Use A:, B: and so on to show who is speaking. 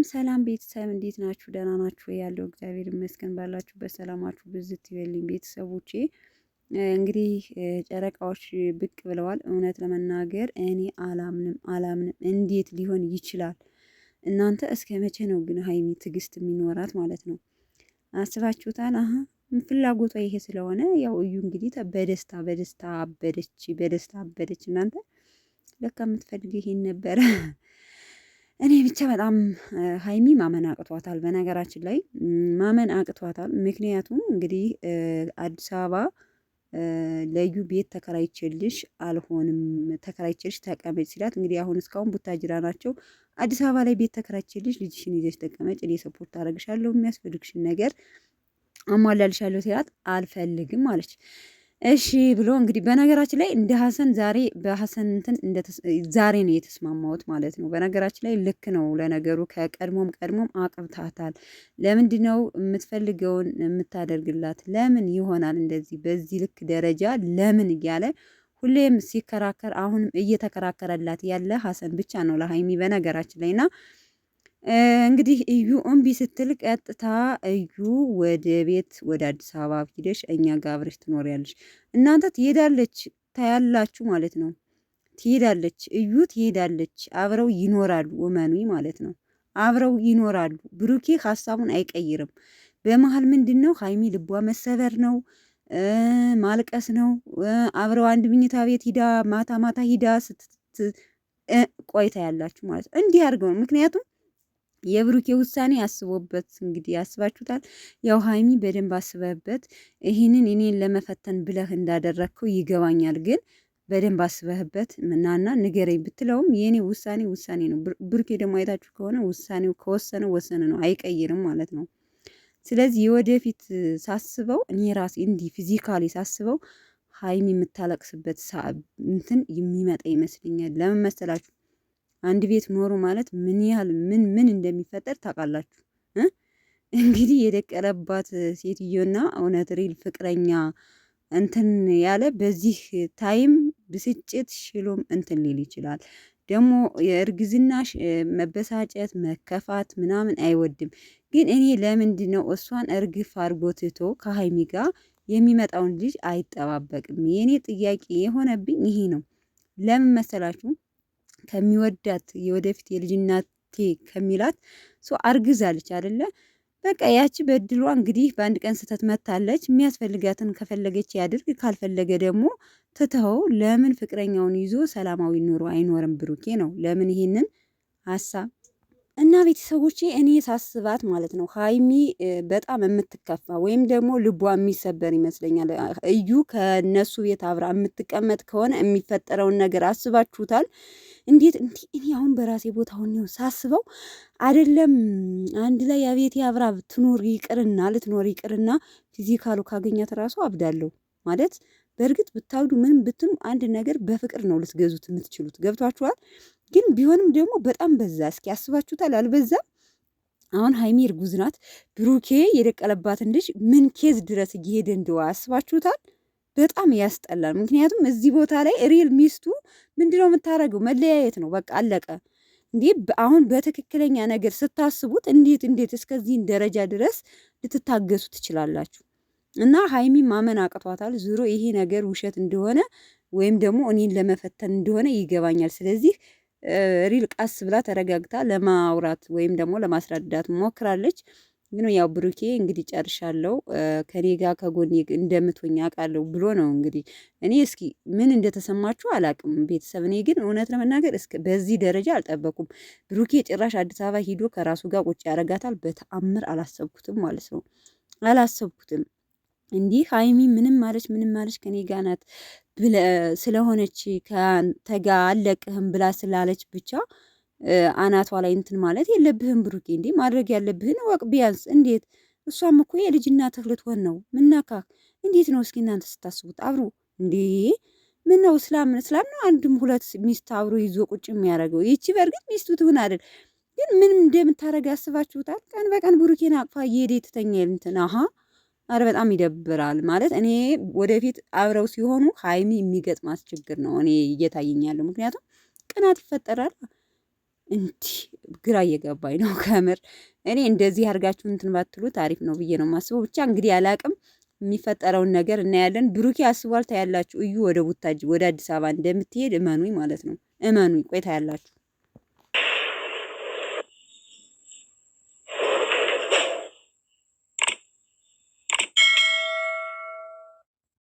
A: ሰላም ቤተሰብ እንዴት ናችሁ? ደህና ናችሁ? ያለው እግዚአብሔር ይመስገን። ባላችሁበት ሰላማችሁ ብዝት ይበልኝ ቤተሰቦቼ። እንግዲህ ጨረቃዎች ብቅ ብለዋል። እውነት ለመናገር እኔ አላምንም። እንዴት ሊሆን ይችላል? እናንተ እስከ መቼ ነው ግን ሀይሚ ትዕግስት የሚኖራት ማለት ነው? አስባችሁታል? ፍላጎቷ ይሄ ስለሆነ ያው እዩ እንግዲህ በደስታ አበደች። እናንተ ለካ የምትፈልግ ይሄን ነበረ። እኔ ብቻ በጣም ሀይሚ ማመን አቅቷታል። በነገራችን ላይ ማመን አቅቷታል። ምክንያቱም እንግዲህ አዲስ አበባ ለዩ ቤት ተከራይቼልሽ አልሆንም ተከራይቼልሽ ተቀመጭ ሲላት እንግዲህ አሁን እስካሁን ቡታጅራ ናቸው። አዲስ አበባ ላይ ቤት ተከራይቼልሽ ልጅሽን ይዘሽ ተቀመጭ፣ እኔ ሰፖርት አደርግሻለሁ፣ የሚያስፈልግሽን ነገር አሟላልሻለሁ ሲላት አልፈልግም አለች። እሺ ብሎ እንግዲህ በነገራችን ላይ እንደ ሀሰን ዛሬ በሀሰን እንትን ዛሬ ነው የተስማማሁት ማለት ነው። በነገራችን ላይ ልክ ነው። ለነገሩ ከቀድሞም አቅብታታል። ለምንድን ነው የምትፈልገውን የምታደርግላት? ለምን ይሆናል እንደዚህ በዚህ ልክ ደረጃ ለምን እያለ ሁሌም ሲከራከር አሁንም እየተከራከረላት ያለ ሀሰን ብቻ ነው ለሀይሚ በነገራችን ላይ እና እንግዲህ እዩ እምቢ ስትል ቀጥታ እዩ ወደ ቤት ወደ አዲስ አበባ ሂደሽ እኛ ጋር አብረሽ ትኖሪያለሽ። እናንተ ትሄዳለች ታያላችሁ ማለት ነው። እዩ ትሄዳለች፣ አብረው ይኖራሉ። እመኑኝ ማለት ነው። አብረው ይኖራሉ። ብሩኬ ሀሳቡን አይቀይርም። በመሀል ምንድን ነው ሀይሚ ልቧ መሰበር ነው፣ ማልቀስ ነው። አብረው አንድ ምኝታ ቤት ሂዳ ማታ ሂዳ ቆይታ ያላችሁ ማለት ነው። እንዲህ አድርገው ነው ምክንያቱም የብሩኬ ውሳኔ አስቦበት እንግዲህ ያስባችሁታል። ያው ሀይሚ በደንብ አስበህበት ይህንን እኔን ለመፈተን ብለህ እንዳደረግከው ይገባኛል። ግን በደንብ አስበህበት ምናና ንገረኝ ብትለውም የኔ ውሳኔ ነው። ብሩኬ ደግሞ አይታችሁ ከሆነ ውሳኔው ከወሰነ ወሰነ ነው፣ አይቀይርም ማለት ነው። ስለዚህ የወደፊት ሳስበው እኔ ራሴ እንዲህ ፊዚካሊ ሳስበው ሀይሚ የምታለቅስበት እንትን የሚመጣ ይመስለኛል። ለምን መሰላችሁ? አንድ ቤት ኖሩ ማለት ምን ያህል ምን እንደሚፈጠር ታውቃላችሁ። እንግዲህ የደቀለባት ሴትዮና እውነት ሪል ፍቅረኛ እንትን ያለ በዚህ ታይም ብስጭት ሽሎም እንትን ሊል ይችላል። ደግሞ የእርግዝና መበሳጨት መከፋት ምናምን አይወድም። ግን እኔ ለምንድን ነው እሷን እርግፍ አድርጎ ትቶ ከሀይሚ ጋር የሚመጣውን ልጅ አይጠባበቅም? የእኔ ጥያቄ የሆነብኝ ይሄ ነው። ለምን መሰላችሁ? ከሚወዳት የወደፊት የልጅናቴ ከሚላት አርግዛለች አይደለ? በቃ ያቺ በድሏ እንግዲህ በአንድ ቀን ስህተት መታለች። የሚያስፈልጋትን ከፈለገች ያድርግ፣ ካልፈለገ ደግሞ ትተው። ለምን ፍቅረኛውን ይዞ ሰላማዊ ኑሮ አይኖርም? ብሩኬ ነው ለምን ይሄንን ሀሳብ እና ቤተሰቦቼ እኔ ሳስባት ማለት ነው ሀይሚ በጣም የምትከፋ ወይም ደግሞ ልቧ የሚሰበር ይመስለኛል። እዩ ከነሱ ቤት አብራ የምትቀመጥ ከሆነ የሚፈጠረውን ነገር አስባችሁታል? እንዴት እኔ አሁን በራሴ ቦታ ሆኜ ሳስበው አይደለም አንድ ላይ አቤቴ አብራ ልትኖር ይቅርና ፊዚካሉ ካገኛት ራሱ አብዳለሁ ማለት። በእርግጥ ብታብዱ ምንም ብትም አንድ ነገር በፍቅር ነው ልትገዙት የምትችሉት። ገብቷችኋል? ግን ቢሆንም ደግሞ በጣም በዛ። እስኪ አስባችሁታል? አልበዛም? አሁን ሀይሚ እርጉዝ ናት። ብሩኬ የደቀለባትን ልጅ ምን ኬዝ ድረስ እየሄደ እንደዋ አስባችሁታል? በጣም ያስጠላል። ምክንያቱም እዚህ ቦታ ላይ ሪል ሚስቱ ምንድነው የምታደርገው? መለያየት ነው በቃ አለቀ። እንዲህ አሁን በትክክለኛ ነገር ስታስቡት እንዴት እስከዚህን ደረጃ ድረስ ልትታገሱ ትችላላችሁ? እና ሀይሚ ማመን አቅቷታል። ዙሮ ይሄ ነገር ውሸት እንደሆነ ወይም ደግሞ እኔን ለመፈተን እንደሆነ ይገባኛል። ስለዚህ ሪል ቀስ ብላ ተረጋግታ ለማውራት ወይም ደግሞ ለማስረዳት ሞክራለች። ግን ያው ብሩኬ እንግዲህ ጨርሻለሁ ከኔ ጋር ከጎኔ እንደምትሆኝ አውቃለሁ ብሎ ነው እንግዲህ። እኔ እስኪ ምን እንደተሰማችሁ አላቅም ቤተሰብ። እኔ ግን እውነት ለመናገር በዚህ ደረጃ አልጠበኩም። ብሩኬ ጭራሽ አዲስ አበባ ሂዶ ከራሱ ጋር ቁጭ ያረጋታል። በተአምር አላሰብኩትም ማለት ነው። አላሰብኩትም። እንዲህ ሀይሚ ምንም ማለች ከኔ ጋር ናት ስለሆነች ከአንተ ጋር አለቅህም ብላ ስላለች ብቻ አናቷ ላይ እንትን ማለት የለብህም ብሩኬ። እንዲህ ማድረግ ያለብህን ወቅ ቢያንስ እንዴት እሷም እኮ የልጅ እናትህ ልትሆን ነው። ምናካክ እንዴት ነው እስኪ እናንተ ስታስቡት አብሮ እንዴ? ምን ነው እስላም ነው አንድም ሁለት ሚስት አብሮ ይዞ ቁጭ የሚያደርገው? ይቺ በእርግጥ ሚስቱ ትሁን አይደል? ግን ምንም እንደምታደርግ ያስባችሁታል? ቀን በቀን ብሩኬን አቅፋ እየሄደ የተተኛ እንትን አረ በጣም ይደብራል። ማለት እኔ ወደፊት አብረው ሲሆኑ ሀይሚ የሚገጥማት ችግር ነው እኔ እየታየኛለሁ። ምክንያቱም ቅናት ይፈጠራል። እንዲህ ግራ እየገባኝ ነው ከምር። እኔ እንደዚህ አድርጋችሁ እንትን ባትሉት አሪፍ ነው ብዬ ነው የማስበው። ብቻ እንግዲህ አላቅም የሚፈጠረውን ነገር እናያለን። ብሩኬ አስቧል፣ ታያላችሁ። እዩ ወደ ቡታጅ ወደ አዲስ አበባ እንደምትሄድ እመኑኝ ማለት ነው። እመኑኝ፣ ቆይታ ያላችሁ